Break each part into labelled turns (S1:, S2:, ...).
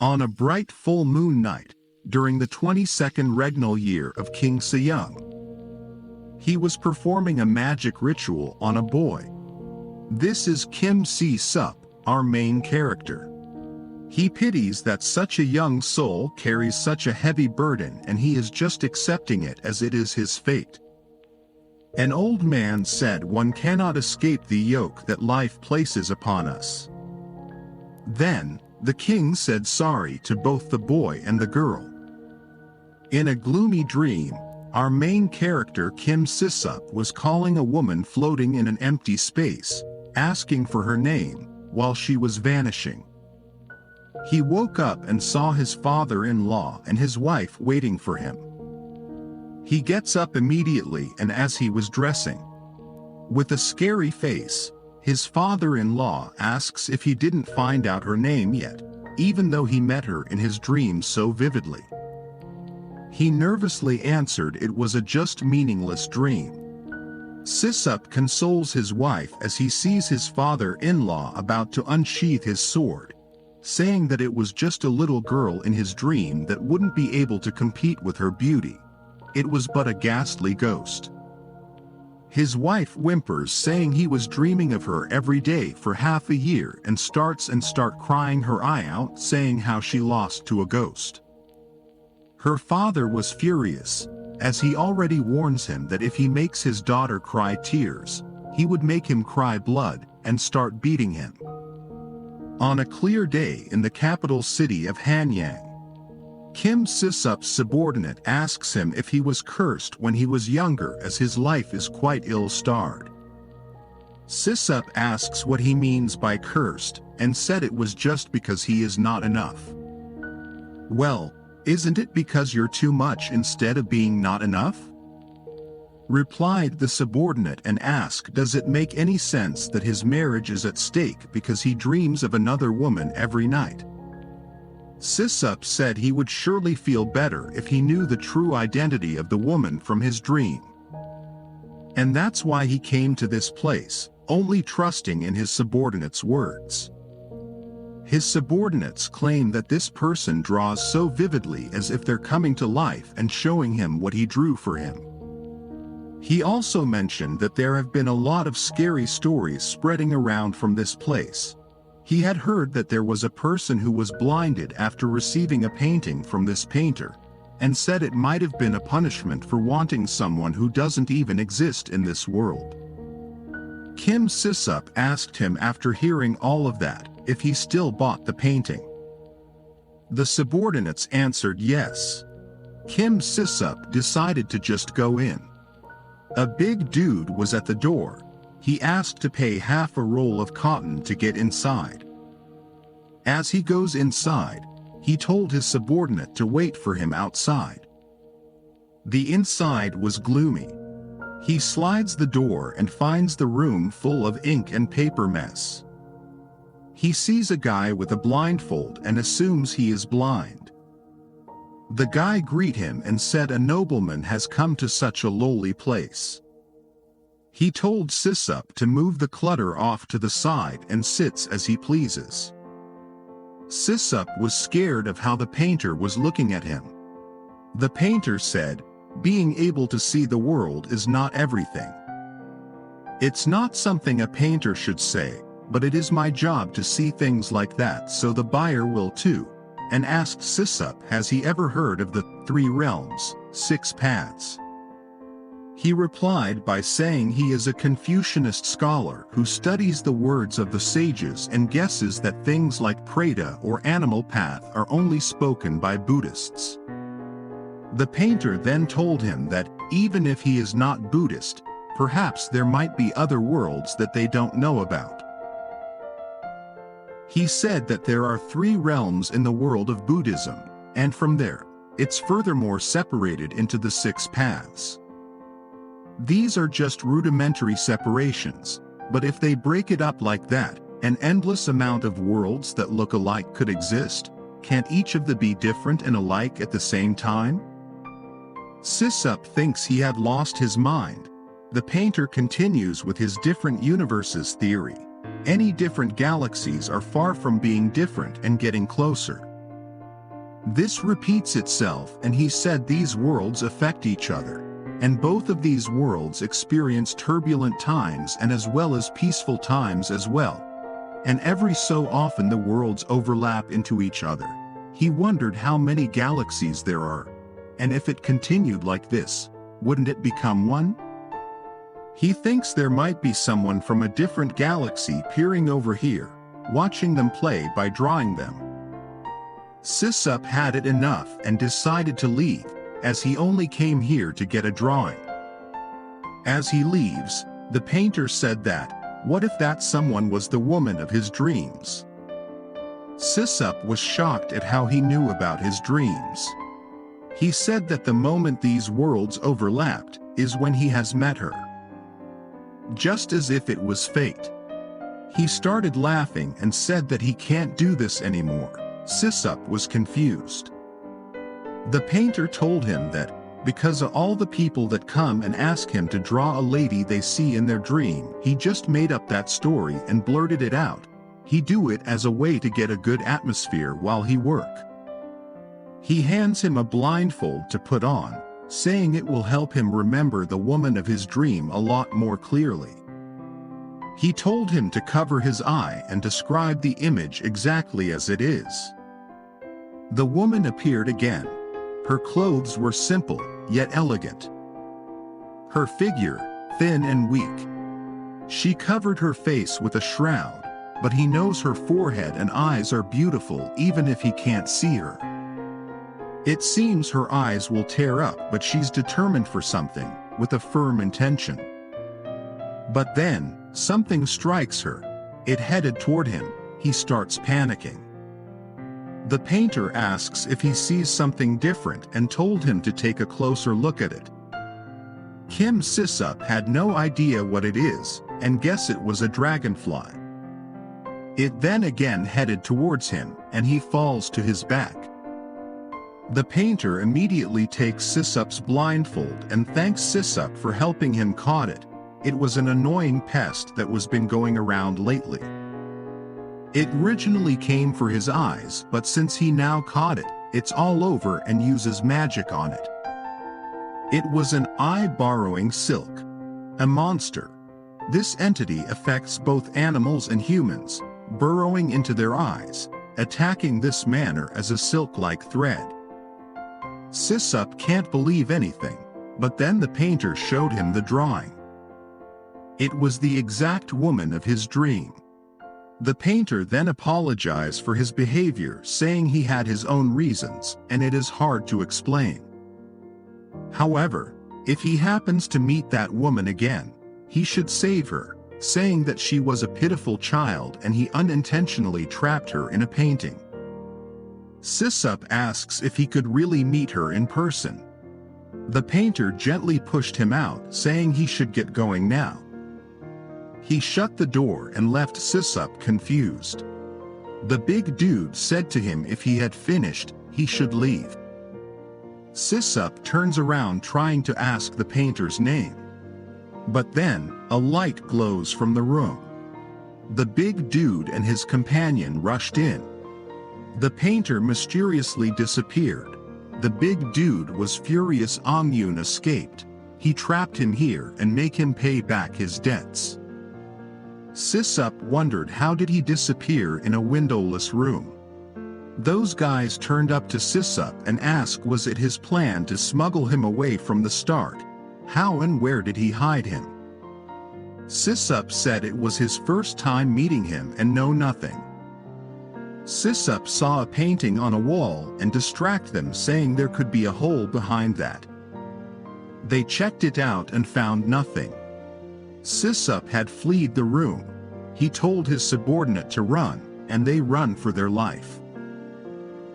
S1: On a bright full moon night, during the 22nd regnal year of King Sejong, he was performing a magic ritual on a boy. This is Kim Si-seup, our main character. He pities that such a young soul carries such a heavy burden, and he is just accepting it as it is his fate. An old man said, "One cannot escape the yoke that life places upon us." Then, the king said sorry to both the boy and the girl. In a gloomy dream, our main character Kim Si-seup was calling a woman floating in an empty space, asking for her name, while she was vanishing. He woke up and saw his father-in-law and his wife waiting for him. He gets up immediately, and as he was dressing, with a scary face, his father-in-law asks if he didn't find out her name yet, even though he met her in his dreams so vividly. He nervously answered it was a just meaningless dream. Si-seup consoles his wife as he sees his father-in-law about to unsheath his sword, saying that it was just a little girl in his dream that wouldn't be able to compete with her beauty. It was but a ghastly ghost. His wife whimpers, saying he was dreaming of her every day for half a year, and starts crying her eye out, saying how she lost to a ghost. Her father was furious, as he already warns him that if he makes his daughter cry tears, he would make him cry blood, and start beating him. On a clear day in the capital city of Hanyang, Kim Si-seup's subordinate asks him if he was cursed when he was younger, as his life is quite ill-starred. Si-seup asks what he means by cursed, and said it was just because he is not enough. "Well, isn't it because you're too much instead of being not enough?" replied the subordinate, and asked does it make any sense that his marriage is at stake because he dreams of another woman every night. Si-seup said he would surely feel better if he knew the true identity of the woman from his dream. And that's why he came to this place, only trusting in his subordinate's words. His subordinates claim that this person draws so vividly as if they're coming to life and showing him what he drew for him. He also mentioned that there have been a lot of scary stories spreading around from this place. He had heard that there was a person who was blinded after receiving a painting from this painter, and said it might have been a punishment for wanting someone who doesn't even exist in this world. Kim Si-seup asked him after hearing all of that, if he still bought the painting. The subordinates answered yes. Kim Si-seup decided to just go in. A big dude was at the door. He asked to pay half a roll of cotton to get inside. As he goes inside, he told his subordinate to wait for him outside. The inside was gloomy. He slides the door and finds the room full of ink and paper mess. He sees a guy with a blindfold and assumes he is blind. The guy greet him and said a nobleman has come to such a lowly place. He told Si-seup to move the clutter off to the side and sits as he pleases. Si-seup was scared of how the painter was looking at him. The painter said, "Being able to see the world is not everything. It's not something a painter should say, but it is my job to see things like that, so the buyer will too," and asked Si-seup has he ever heard of the 3 realms, 6 paths. He replied by saying he is a Confucianist scholar who studies the words of the sages and guesses that things like Prada or animal path are only spoken by Buddhists. The painter then told him that, even if he is not Buddhist, perhaps there might be other worlds that they don't know about. He said that there are 3 realms in the world of Buddhism, and from there, it's furthermore separated into the 6 paths. These are just rudimentary separations, but if they break it up like that, an endless amount of worlds that look alike could exist. Can't each of them be different and alike at the same time? Si-seup thinks he had lost his mind. The painter continues with his different universes theory. Any different galaxies are far from being different and getting closer. This repeats itself, and he said these worlds affect each other, and both of these worlds experience turbulent times and as well as peaceful times as well. And every so often the worlds overlap into each other. He wondered how many galaxies there are, and if it continued like this, wouldn't it become one? He thinks there might be someone from a different galaxy peering over here, watching them play by drawing them. Si-seup had it enough and decided to leave, as he only came here to get a drawing. As he leaves, the painter said that, what if that someone was the woman of his dreams? Si-seup was shocked at how he knew about his dreams. He said that the moment these worlds overlapped is when he has met her. Just as if it was fate. He started laughing and said that he can't do this anymore. Si-seup was confused. The painter told him that, because of all the people that come and ask him to draw a lady they see in their dream, he just made up that story and blurted it out. He do it as a way to get a good atmosphere while he work. He hands him a blindfold to put on, saying it will help him remember the woman of his dream a lot more clearly. He told him to cover his eye and describe the image exactly as it is. The woman appeared again. Her clothes were simple, yet elegant. Her figure, thin and weak. She covered her face with a shroud, but he knows her forehead and eyes are beautiful even if he can't see her. It seems her eyes will tear up, but she's determined for something, with a firm intention. But then, something strikes her. It headed toward him. He starts panicking. The painter asks if he sees something different and told him to take a closer look at it. Si-seup had no idea what it is, and guess it was a dragonfly. It then again headed towards him, and he falls to his back. The painter immediately takes Si-seup's blindfold and thanks Si-seup for helping him caught it. It was an annoying pest that was been going around lately. It originally came for his eyes, but since he now caught it, it's all over and uses magic on it. It was an eye-borrowing silk. A monster. This entity affects both animals and humans, burrowing into their eyes, attacking this manner as a silk-like thread. Si-seup can't believe anything, but then the painter showed him the drawing. It was the exact woman of his dream. The painter then apologized for his behavior, saying he had his own reasons, and it is hard to explain. However, if he happens to meet that woman again, he should save her, saying that she was a pitiful child and he unintentionally trapped her in a painting. Si-seup asks if he could really meet her in person. The painter gently pushed him out, saying he should get going now. He shut the door and left Si-seup confused. The big dude said to him if he had finished, he should leave. Si-seup turns around trying to ask the painter's name. But then, a light glows from the room. The big dude and his companion rushed in. The painter mysteriously disappeared. The big dude was furious. Yun escaped. He trapped him here and make him pay back his debts. Si-seup wondered how did he disappear in a windowless room. Those guys turned up to Si-seup and asked was it his plan to smuggle him away from the start. How and where did he hide him? Si-seup said it was his first time meeting him and know nothing. Si-seup saw a painting on a wall and distracted them, saying there could be a hole behind that. They checked it out and found nothing. Si-seup had fled the room. He told his subordinate to run, and they run for their life.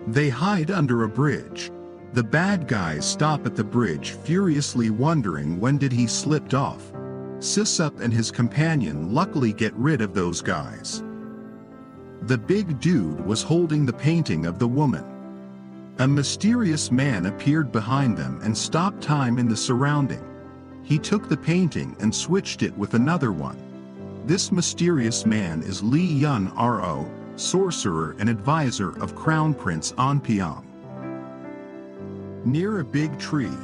S1: They hide under a bridge. The bad guys stop at the bridge, furiously wondering when did he slipped off. Si-seup and his companion luckily get rid of those guys. The big dude was holding the painting of the woman. A mysterious man appeared behind them and stopped time in the surrounding. He took the painting and switched it with another one. This mysterious man is Lee Yun-ro, sorcerer and advisor of Crown Prince An Pyong. Near a big tree,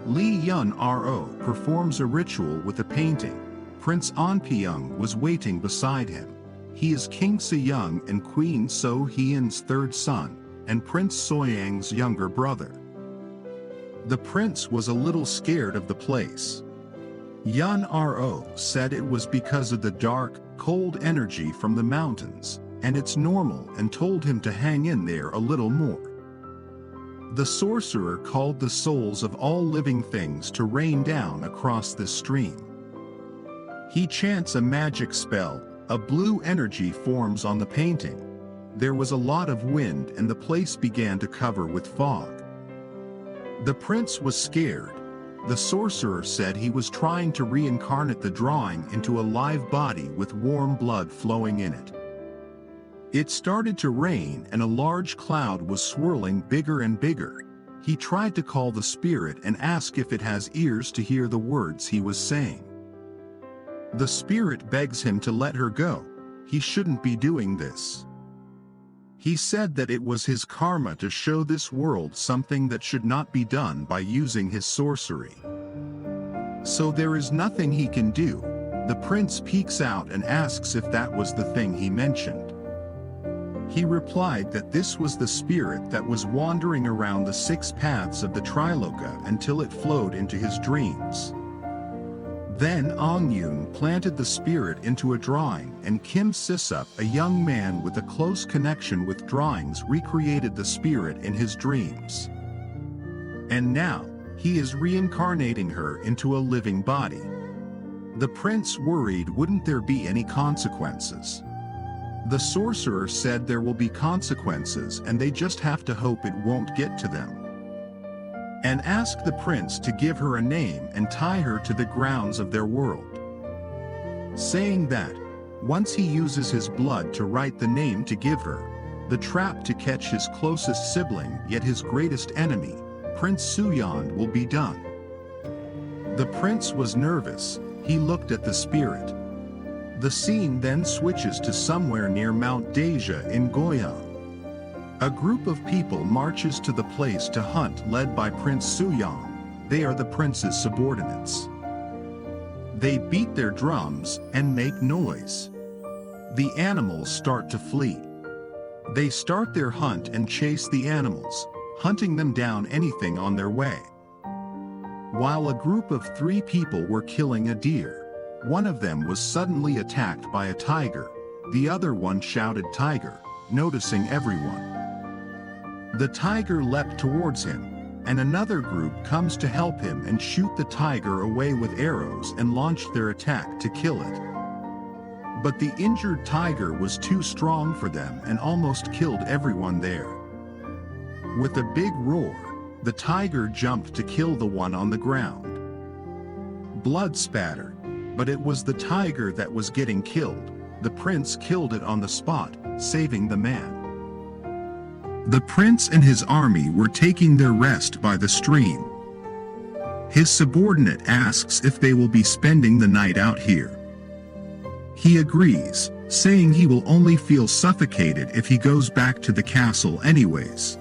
S1: Lee Yun-ro performs a ritual with a painting. Prince Anpyeong was waiting beside him. He is King Se-young and Queen So-hyun's third son, and Prince So-young's younger brother. The prince was a little scared of the place. Yun-ro said it was because of the dark, cold energy from the mountains, and it's normal, and told him to hang in there a little more. The sorcerer called the souls of all living things to rain down across the stream. He chants a magic spell, a blue energy forms on the painting. There was a lot of wind and the place began to cover with fog. The prince was scared. The sorcerer said he was trying to reincarnate the drawing into a live body with warm blood flowing in it. It started to rain and a large cloud was swirling bigger and bigger. He tried to call the spirit and ask if it has ears to hear the words he was saying. The spirit begs him to let her go. He shouldn't be doing this. He said that it was his karma to show this world something that should not be done by using his sorcery. So there is nothing he can do. The prince peeks out and asks if that was the thing he mentioned. He replied that this was the spirit that was wandering around the 6 paths of the Triloka until it flowed into his dreams. Then Ong-yoon planted the spirit into a drawing, and Kim Si-seup, a young man with a close connection with drawings, recreated the spirit in his dreams. And now, he is reincarnating her into a living body. The prince worried wouldn't there be any consequences. The sorcerer said there will be consequences and they just have to hope it won't get to them. And asked the prince to give her a name and tie her to the grounds of their world. Saying that, once he uses his blood to write the name to give her, the trap to catch his closest sibling yet his greatest enemy, Prince Suyeon, will be done. The prince was nervous. He looked at the spirit. The scene then switches to somewhere near Mount Daeja in Goyeong. A group of people marches to the place to hunt led by Prince Suyeon. They are the prince's subordinates. They beat their drums and make noise. The animals start to flee. They start their hunt and chase the animals, hunting them down anything on their way. While a group of 3 people were killing a deer, one of them was suddenly attacked by a tiger. The other one shouted "Tiger," noticing everyone. The tiger leapt towards him, and another group comes to help him and shoot the tiger away with arrows and launch their attack to kill it. But the injured tiger was too strong for them and almost killed everyone there. With a big roar, the tiger jumped to kill the one on the ground. Blood spattered, but it was the tiger that was getting killed. The prince killed it on the spot, saving the man. The prince and his army were taking their rest by the stream. His subordinate asks if they will be spending the night out here. He agrees, saying he will only feel suffocated if he goes back to the castle anyways.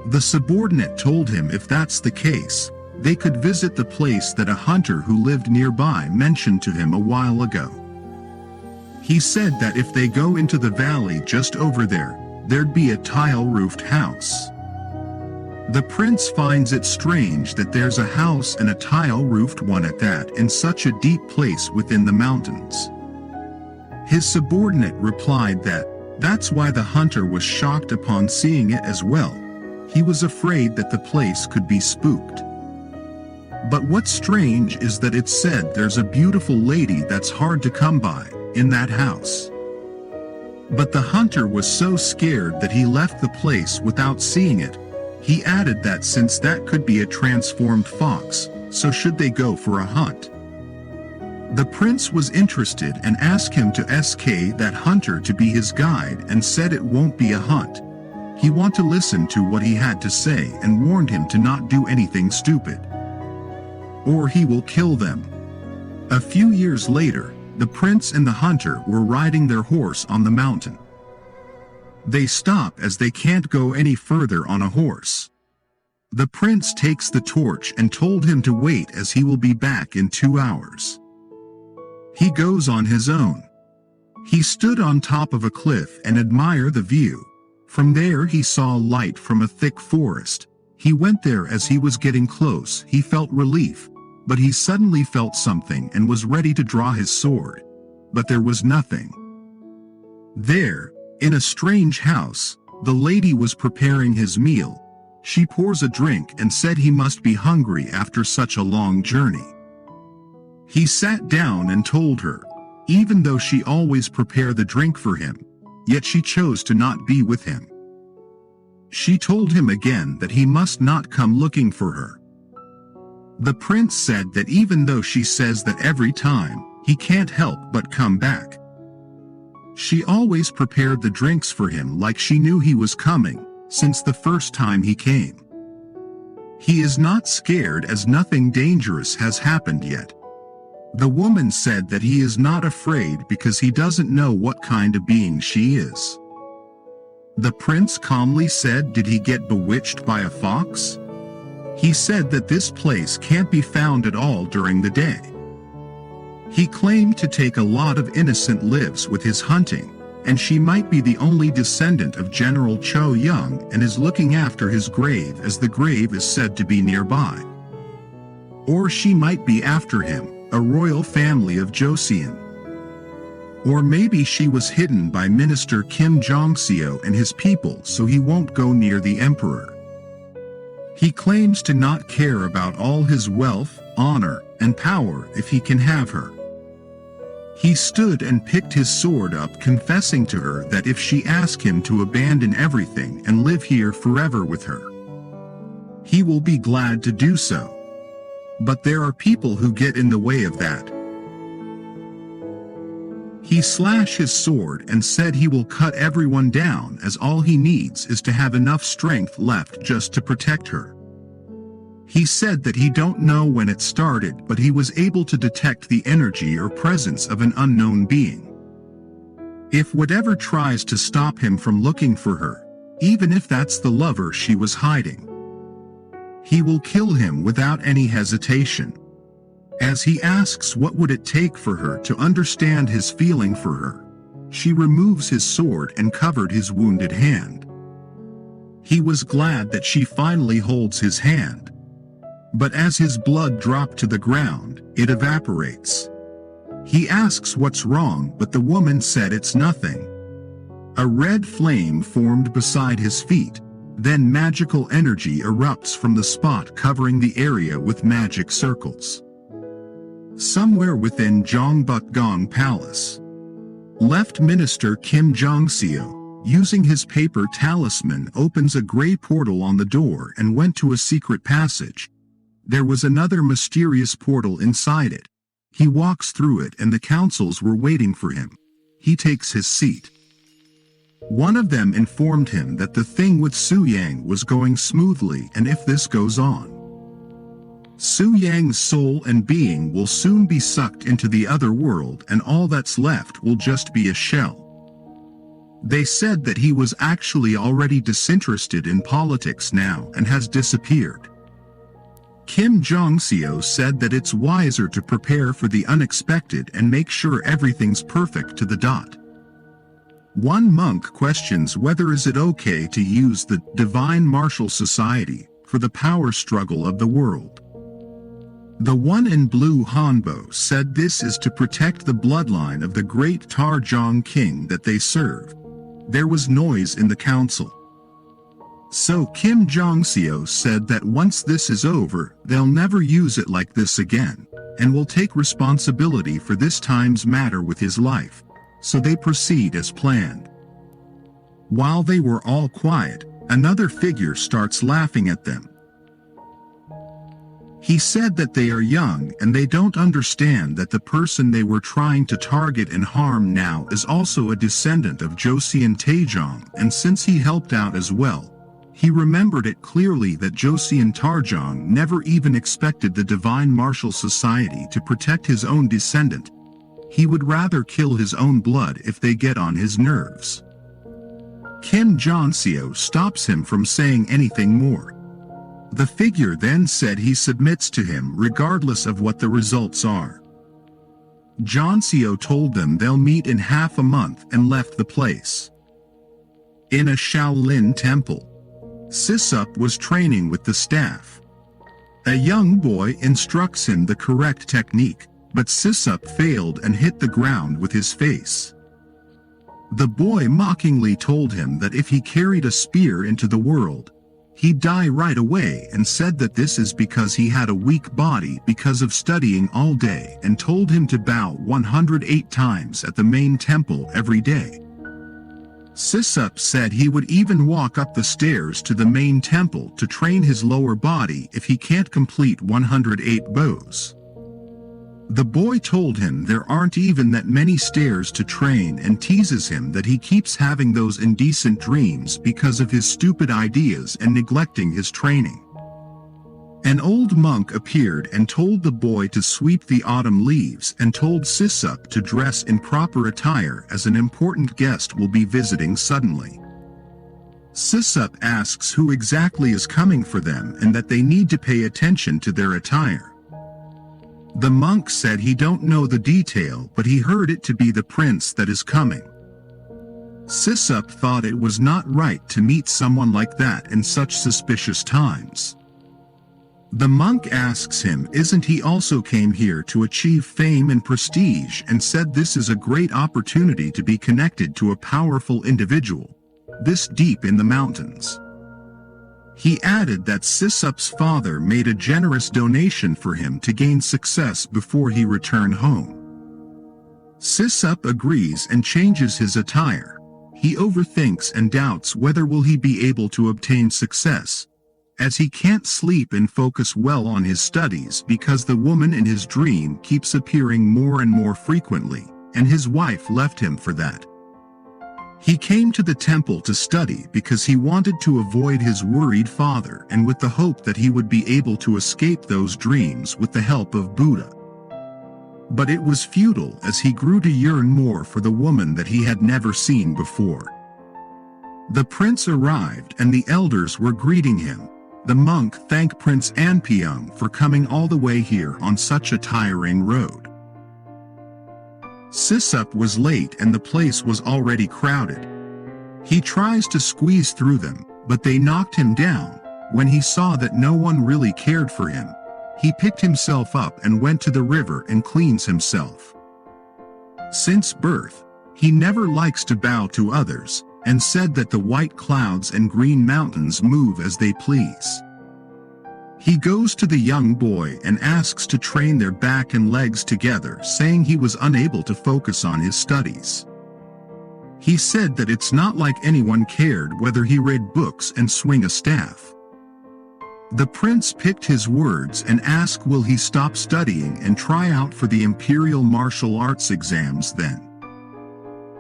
S1: The subordinate told him if that's the case, they could visit the place that a hunter who lived nearby mentioned to him a while ago. He said that if they go into the valley just over there, there'd be a tile-roofed house. The prince finds it strange that there's a house and a tile-roofed one at that in such a deep place within the mountains. His subordinate replied that that's why the hunter was shocked upon seeing it as well. He was afraid that the place could be spooked. But what's strange is that it's said there's a beautiful lady that's hard to come by in that house. But the hunter was so scared that he left the place without seeing it. He added that since that could be a transformed fox, so should they go for a hunt? The prince was interested and asked him to ask that hunter to be his guide and said it won't be a hunt. He wanted to listen to what he had to say and warned him to not do anything stupid, or he will kill them. A few years later, the prince and the hunter were riding their horse on the mountain. They stop as they can't go any further on a horse. The prince takes the torch and told him to wait as he will be back in 2 hours. He goes on his own. He stood on top of a cliff and admired the view. From there he saw light from a thick forest. He went there. As he was getting close, he felt relief, but he suddenly felt something and was ready to draw his sword. But there was nothing. There, in a strange house, the lady was preparing his meal. She pours a drink and said he must be hungry after such a long journey. He sat down and told her, even though she always prepared the drink for him, yet she chose to not be with him. She told him again that he must not come looking for her. The prince said that even though she says that every time, he can't help but come back. She always prepared the drinks for him like she knew he was coming, since the first time he came. He is not scared as nothing dangerous has happened yet. The woman said that he is not afraid because he doesn't know what kind of being she is. The prince calmly said, did he get bewitched by a fox? He said that this place can't be found at all during the day. He claimed to take a lot of innocent lives with his hunting, and she might be the only descendant of General Cho Young and is looking after his grave as the grave is said to be nearby. Or she might be after him, a royal family of Joseon. Or maybe she was hidden by Minister Kim Jong-seo and his people so he won't go near the emperor. He claims to not care about all his wealth, honor, and power if he can have her. He stood and picked his sword up, confessing to her that if she asked him to abandon everything and live here forever with her, he will be glad to do so. But there are people who get in the way of that. He slashed his sword and said he will cut everyone down as all he needs is to have enough strength left just to protect her. He said that he don't know when it started, but he was able to detect the energy or presence of an unknown being. If whatever tries to stop him from looking for her, even if that's the lover she was hiding, he will kill him without any hesitation. As he asks what would it take for her to understand his feeling for her, she removes his sword and covered his wounded hand. He was glad that she finally holds his hand. But as his blood dropped to the ground, it evaporates. He asks what's wrong, but the woman said it's nothing. A red flame formed beside his feet. Then magical energy erupts from the spot, covering the area with magic circles. Somewhere within Jongbukgong Palace, Left Minister Kim Jong-seo, using his paper talisman, opens a gray portal on the door and went to a secret passage. There was another mysterious portal inside it. He walks through it and the councils were waiting for him. He takes his seat. One of them informed him that the thing with Su Yang was going smoothly, and if this goes on, Su Yang's soul and being will soon be sucked into the other world and all that's left will just be a shell. They said that he was actually already disinterested in politics now and has disappeared. Kim Jong-seo said that it's wiser to prepare for the unexpected and make sure everything's perfect to the dot. One monk questions whether is it okay to use the Divine Martial Society for the power struggle of the world. The one in blue Hanbo said this is to protect the bloodline of the great Tarjong king that they serve. There was noise in the council. So Kim Jong-seo said that once this is over, they'll never use it like this again, and will take responsibility for this time's matter with his life. So they proceed as planned. While they were all quiet, another figure starts laughing at them. He said that they are young and they don't understand that the person they were trying to target and harm now is also a descendant of Joseon Taejong, and since he helped out as well, he remembered it clearly that Joseon Tarjong never even expected the Divine Martial Society to protect his own descendant. He would rather kill his own blood if they get on his nerves. Kim Jong-seo stops him from saying anything more. The figure then said he submits to him regardless of what the results are. Joseon told them they'll meet in half a month and left the place. In a Shaolin temple, Si-seup was training with the staff. A young boy instructs him the correct technique, but Si-seup failed and hit the ground with his face. The boy mockingly told him that if he carried a spear into the world, he'd die right away, and said that this is because he had a weak body because of studying all day, and told him to bow 108 times at the main temple every day. Si-seup said he would even walk up the stairs to the main temple to train his lower body if he can't complete 108 bows. The boy told him there aren't even that many stairs to train and teases him that he keeps having those indecent dreams because of his stupid ideas and neglecting his training. An old monk appeared and told the boy to sweep the autumn leaves and told Si-seup to dress in proper attire as an important guest will be visiting suddenly. Si-seup asks who exactly is coming for them and that they need to pay attention to their attire. The monk said he don't know the detail, but he heard it to be the prince that is coming. Si-seup thought it was not right to meet someone like that in such suspicious times. The monk asks him isn't he also came here to achieve fame and prestige, and said this is a great opportunity to be connected to a powerful individual, this deep in the mountains. He added that Si-seup's father made a generous donation for him to gain success before he returned home. Si-seup agrees and changes his attire. He overthinks and doubts whether will he be able to obtain success, as he can't sleep and focus well on his studies because the woman in his dream keeps appearing more and more frequently, and his wife left him for that. He came to the temple to study because he wanted to avoid his worried father and with the hope that he would be able to escape those dreams with the help of Buddha. But it was futile as he grew to yearn more for the woman that he had never seen before. The prince arrived and the elders were greeting him. The monk thanked Prince Anpyeong for coming all the way here on such a tiring road. Si-seup was late and the place was already crowded. He tries to squeeze through them, but they knocked him down. When he saw that no one really cared for him, he picked himself up and went to the river and cleans himself. Since birth, he never likes to bow to others, and said that the white clouds and green mountains move as they please. He goes to the young boy and asks to train their back and legs together, saying he was unable to focus on his studies. He said that it's not like anyone cared whether he read books and swing a staff. The prince picked his words and asked will he stop studying and try out for the imperial martial arts exams then.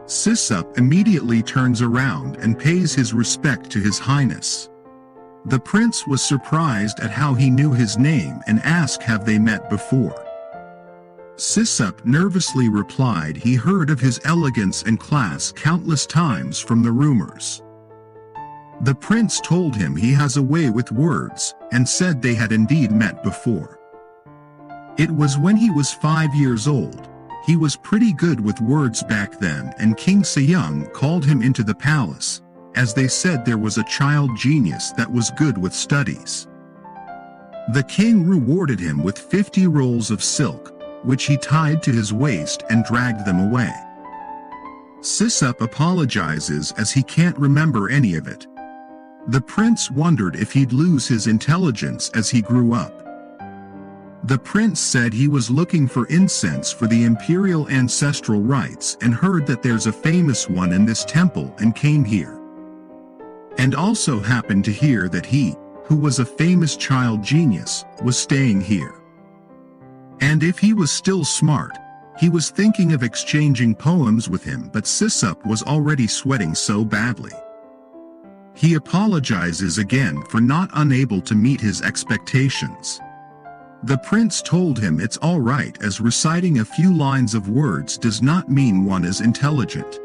S1: Si-seup immediately turns around and pays his respect to His Highness. The prince was surprised at how he knew his name and asked have they met before. Si-seup nervously replied he heard of his elegance and class countless times from the rumors. The prince told him he has a way with words, and said they had indeed met before. It was when he was 5 years old. He was pretty good with words back then, and King Seoul called him into the palace, as they said there was a child genius that was good with studies. The king rewarded him with 50 rolls of silk, which he tied to his waist and dragged them away. Si-seup apologizes as he can't remember any of it. The prince wondered if he'd lose his intelligence as he grew up. The prince said he was looking for incense for the imperial ancestral rites and heard that there's a famous one in this temple and came here. And also happened to hear that he, who was a famous child genius, was staying here. And if he was still smart, he was thinking of exchanging poems with him, but Si-seup was already sweating so badly. He apologizes again for not unable to meet his expectations. The prince told him it's all right, as reciting a few lines of words does not mean one is intelligent.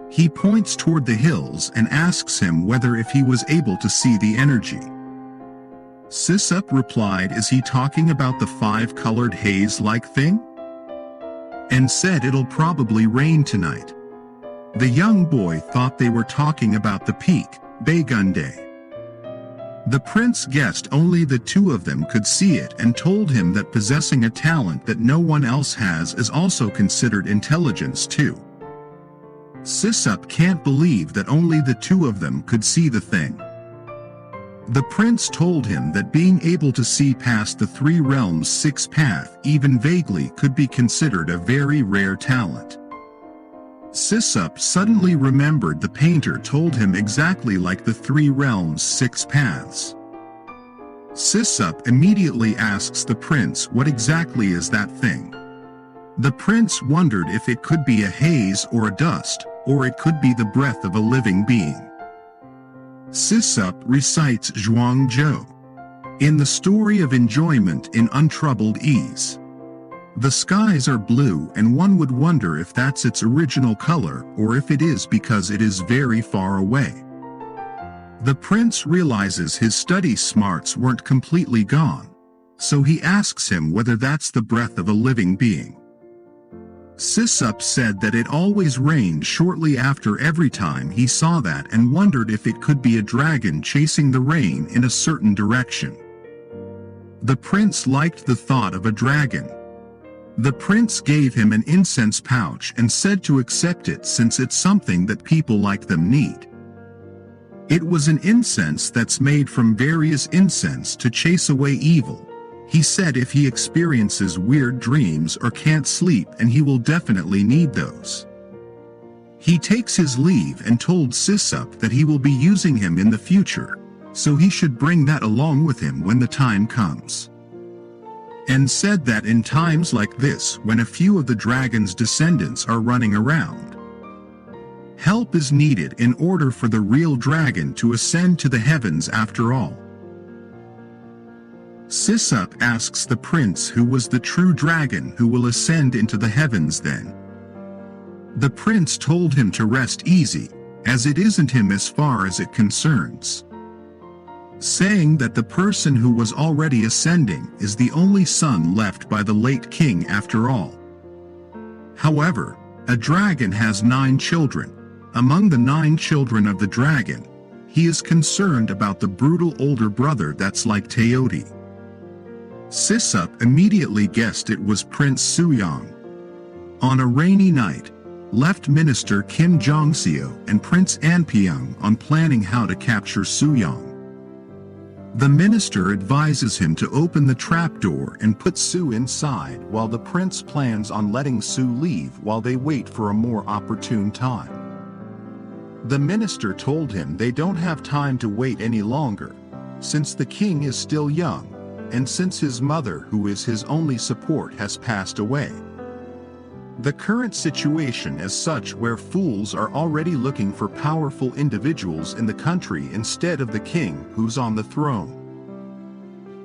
S1: He points toward the hills and asks him whether if he was able to see the energy. Si-seup replied, "Is he talking about the 5-colored haze-like thing?" And said, "It'll probably rain tonight." The young boy thought they were talking about the peak, Baegundae. The prince guessed only the two of them could see it and told him that possessing a talent that no one else has is also considered intelligence too. Si-seup can't believe that only the two of them could see the thing. The prince told him that being able to see past the 3 realms' 6 path even vaguely could be considered a very rare talent. Si-seup suddenly remembered the painter told him exactly like the 3 realms' 6 paths. Si-seup immediately asks the prince what exactly is that thing. The prince wondered if it could be a haze or a dust, or it could be the breath of a living being. Si-seup recites Zhuangzhou in the story of enjoyment in untroubled ease. The skies are blue, and one would wonder if that's its original color or if it is because it is very far away. The prince realizes his study smarts weren't completely gone, so he asks him whether that's the breath of a living being. Si-seup said that it always rained shortly after every time he saw that and wondered if it could be a dragon chasing the rain in a certain direction. The prince liked the thought of a dragon. The prince gave him an incense pouch and said to accept it since it's something that people like them need. It was an incense that's made from various incense to chase away evil. He said if he experiences weird dreams or can't sleep, and he will definitely need those. He takes his leave and told Si-seup that he will be using him in the future, so he should bring that along with him when the time comes. And said that in times like this, when a few of the dragon's descendants are running around, help is needed in order for the real dragon to ascend to the heavens after all. Si-seup asks the prince who was the true dragon who will ascend into the heavens then. The prince told him to rest easy, as it isn't him as far as it concerns, saying that the person who was already ascending is the only son left by the late king after all. However, a dragon has 9 children. Among the 9 children of the dragon, he is concerned about the brutal older brother that's like Teoti. Si-seup immediately guessed it was Prince Suyang. On a rainy night, left Minister Kim Jong-seo and Prince Anpyeong on planning how to capture Suyang. The minister advises him to open the trapdoor and put Su inside while the prince plans on letting Su leave while they wait for a more opportune time. The minister told him they don't have time to wait any longer, since the king is still young, and since his mother, who is his only support, has passed away. The current situation is such where fools are already looking for powerful individuals in the country instead of the king who's on the throne.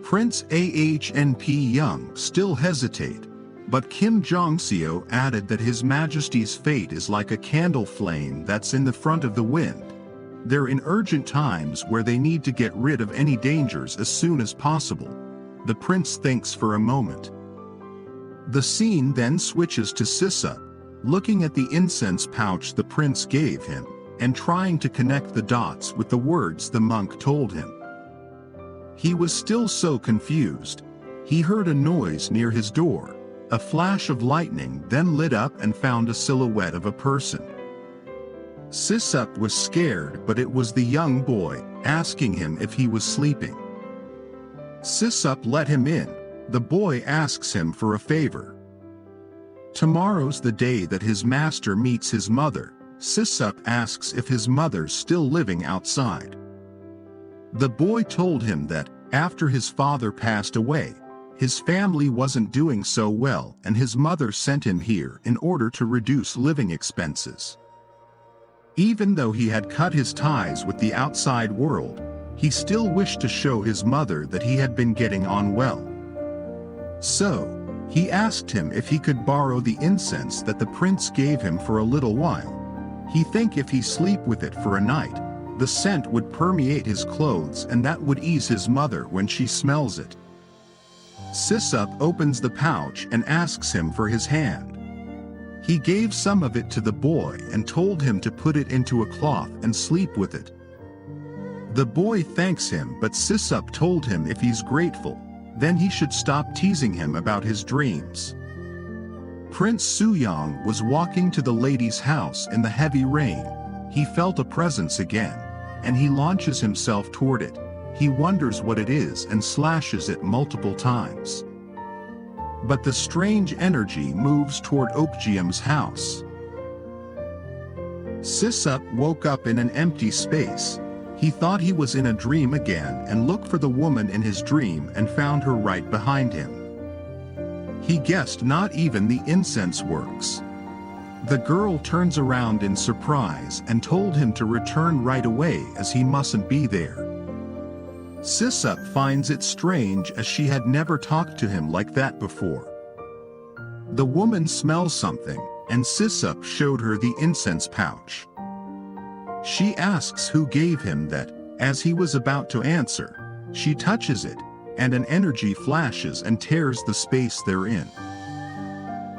S1: Prince Ahnp Young still hesitate, but Kim Jong-seo added that His Majesty's fate is like a candle flame that's in the front of the wind. They're in urgent times where they need to get rid of any dangers as soon as possible. The prince thinks for a moment. The scene then switches to Si-seup, looking at the incense pouch the prince gave him, and trying to connect the dots with the words the monk told him. He was still so confused. He heard a noise near his door. A flash of lightning then lit up and found a silhouette of a person. Si-seup was scared, but it was the young boy, asking him if he was sleeping. Si-seup let him in. The boy asks him for a favor. Tomorrow's the day that his master meets his mother. Si-seup asks if his mother's still living outside. The boy told him that, after his father passed away, his family wasn't doing so well and his mother sent him here in order to reduce living expenses. Even though he had cut his ties with the outside world, he still wished to show his mother that he had been getting on well. So, he asked him if he could borrow the incense that the prince gave him for a little while. He think if he sleep with it for a night, The scent would permeate his clothes and that would ease his mother when she smells it. Si-seup opens the pouch and asks him for his hand. He gave some of it to the boy and told him to put it into a cloth and sleep with it. The boy thanks him, but Si-seup told him if he's grateful, then he should stop teasing him about his dreams. Prince Soo-young was walking to the lady's house in the heavy rain. He felt a presence again, and he launches himself toward it. He wonders what it is and slashes it multiple times. But the strange energy moves toward Okjeom's house. Si-seup woke up in an empty space. He thought he was in a dream again and looked for the woman in his dream and found her right behind him. He guessed not even the incense works. The girl turns around in surprise and told him to return right away as he mustn't be there. Si-seup finds it strange as she had never talked to him like that before. The woman smells something, and Si-seup showed her the incense pouch. She asks who gave him that. As he was about to answer, she touches it, and an energy flashes and tears the space they're in.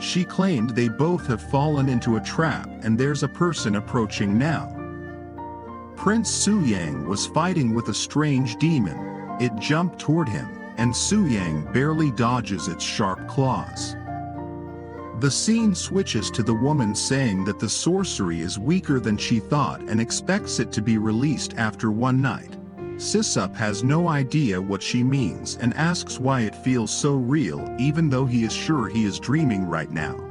S1: She claimed they both have fallen into a trap and there's a person approaching now. Prince Soo-yang was fighting with a strange demon. It jumped toward him, and Soo-yang barely dodges its sharp claws. The scene switches to the woman saying that the sorcery is weaker than she thought and expects it to be released after one night. Si-seup has no idea what she means and asks why it feels so real even though he is sure he is dreaming right now.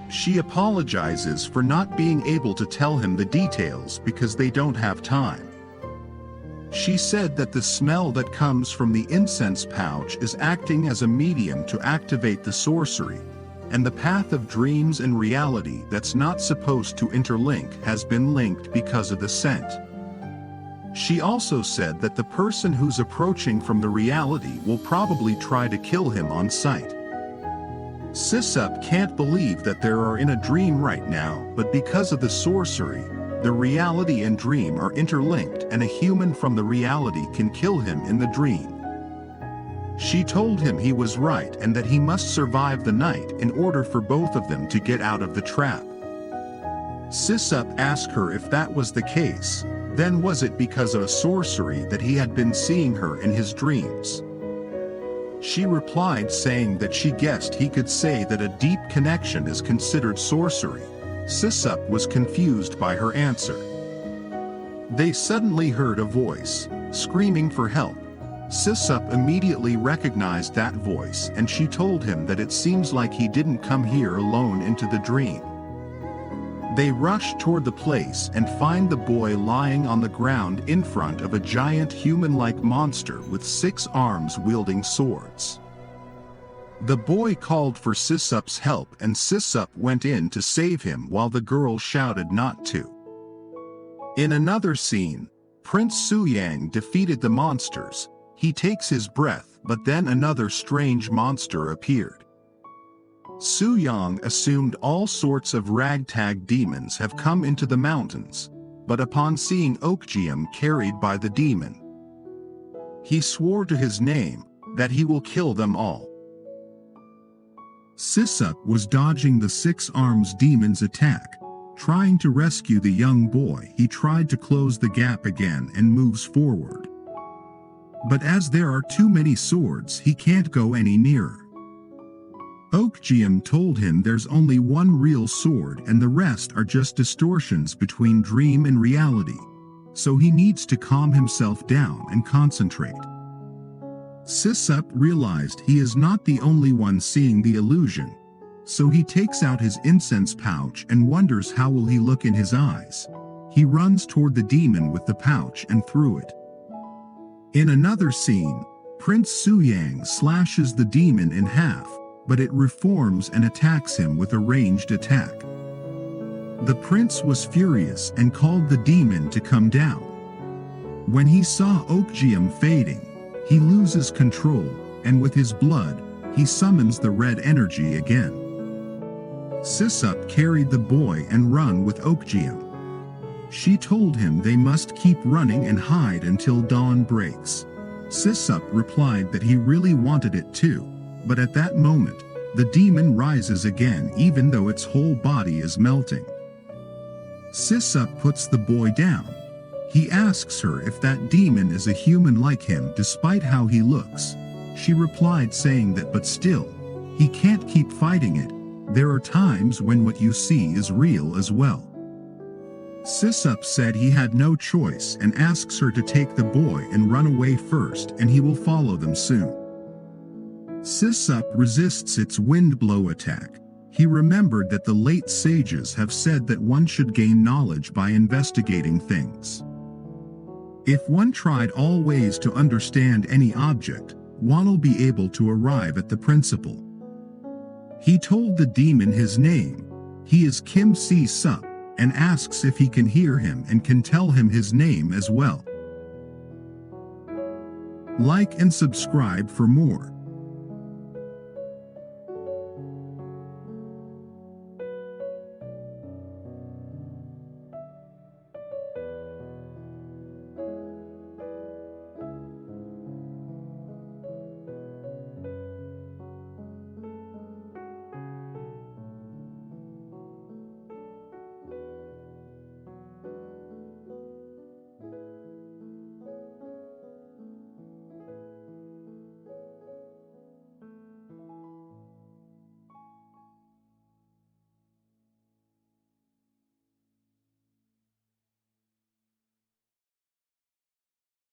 S1: She apologizes for not being able to tell him the details because they don't have time. She said that the smell that comes from the incense pouch is acting as a medium to activate the sorcery, and the path of dreams and reality that's not supposed to interlink has been linked because of the scent. She also said that the person who's approaching from the reality will probably try to kill him on sight. Si-seup can't believe that they are in a dream right now, but because of the sorcery, the reality and dream are interlinked and a human from the reality can kill him in the dream. She told him he was right and that he must survive the night in order for both of them to get out of the trap. Si-seup asked her if that was the case, then was it because of a sorcery that he had been seeing her in his dreams? She replied saying that she guessed he could say that a deep connection is considered sorcery. Si-seup was confused by her answer. They suddenly heard a voice, screaming for help. Si-seup immediately recognized that voice and she told him that it seems like he didn't come here alone into the dream. They rush toward the place and find the boy lying on the ground in front of a giant human-like monster with 6 arms wielding swords. The boy called for Si-seup's help and Si-seup went in to save him while the girl shouted not to. In another scene, Prince Soo-yang defeated the monsters. He takes his breath, but then another strange monster appeared. Soo-young assumed all sorts of ragtag demons have come into the mountains, but upon seeing Okjeom carried by the demon, he swore to his name that he will kill them all. Si-seup was dodging the 6 arms demon's attack. Trying to rescue the young boy, he tried to close the gap again and moves forward. But as there are too many swords, he can't go any nearer. Okjeom told him there's only one real sword and the rest are just distortions between dream and reality, so he needs to calm himself down and concentrate. Si-seup realized he is not the only one seeing the illusion, so he takes out his incense pouch and wonders how will he look in his eyes. He runs toward the demon with the pouch and threw it. In another scene, Prince Soo-yang slashes the demon in half, but it reforms and attacks him with a ranged attack. The prince was furious and called the demon to come down. When he saw Okjeom fading, he loses control, and with his blood, he summons the red energy again. Si-seup carried the boy and run with Okjeom. She told him they must keep running and hide until dawn breaks. Si-seup replied that he really wanted it too, but at that moment, the demon rises again even though its whole body is melting. Si-seup puts the boy down. He asks her if that demon is a human like him despite how he looks. She replied saying that but still, he can't keep fighting it. There are times when what you see is real as well. Si-seup said he had no choice and asks her to take the boy and run away first and he will follow them soon. Si-seup resists its wind blow attack. He remembered that the late sages have said that one should gain knowledge by investigating things. If one tried all ways to understand any object, one will be able to arrive at the principle. He told the demon his name. He is Kim Si-seup, and asks if he can hear him and can tell him his name as well. Like and subscribe for more.